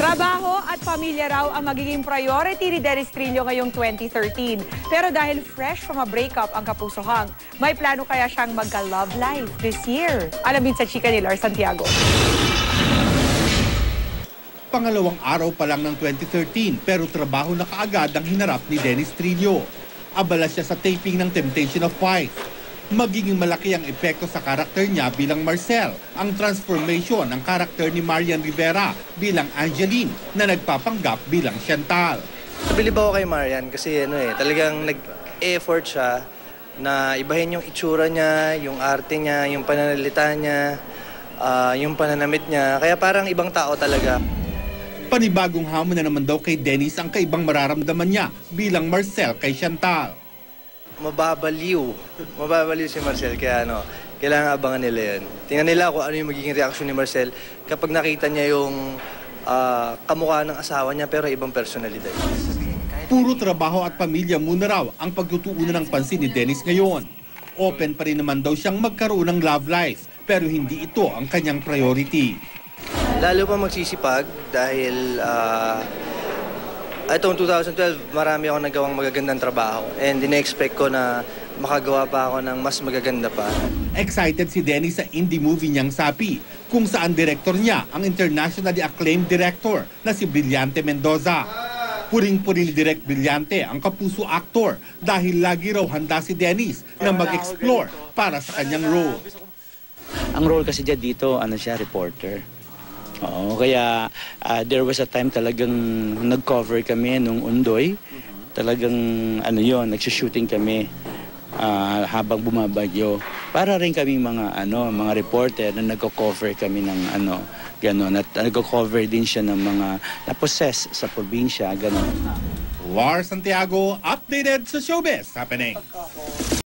Trabaho at pamilya raw ang magiging priority ni Dennis Trillo ngayong 2013. Pero dahil fresh from a breakup ang kapusohang, may plano kaya siyang magka-love life this year? Alamin sa chika ni Lars Santiago. Pangalawang araw pa lang ng 2013 pero trabaho na kaagad ang hinarap ni Dennis Trillo. Abala siya sa taping ng Temptation of Wife. Magiging malaki ang epekto sa karakter niya bilang Marcel, ang transformation ng karakter ni Marian Rivera bilang Angeline na nagpapanggap bilang Chantal. Nabilib ako kay Marian kasi talagang nag-effort siya na ibahin yung itsura niya, yung arte niya, yung pananalita niya, yung pananamit niya. Kaya parang ibang tao talaga. Panibagong hamon na naman daw kay Dennis ang kaibang mararamdaman niya bilang Marcel kay Chantal. Mababaliw si Marcel kaya kailangan abangan nila yan. Tingnan nila kung ano yung magiging reaksyon ni Marcel kapag nakita niya yung kamukha ng asawa niya pero ibang personalidad. Puro trabaho at pamilya muna raw ang pagtutuunan ng pansin ni Dennis ngayon. Open pa rin naman daw siyang magkaroon ng love life pero hindi ito ang kanyang priority. Lalo pa magsisipag dahil itong 2012, marami akong nagawang magagandang trabaho and in-expect ko na makagawa pa ako ng mas magaganda pa. Excited si Dennis sa indie movie niyang Sapi, kung saan director niya ang internationally acclaimed director na si Brillante Mendoza. Puring-puri ni Direk Brillante ang kapuso actor dahil lagi raw handa si Dennis na mag-explore para sa kanyang role. Ang role kasi dito, siya, reporter. Oo, kaya there was a time talagang nag-cover kami nung Undoy. Talagang nagsushooting kami habang bumabagyo. Para rin kami mga reporter na nagko-cover kami ng gano'n. At nagko-cover din siya ng mga na-possess sa probinsya, gano'n. Lars Santiago, updated sa showbiz happening.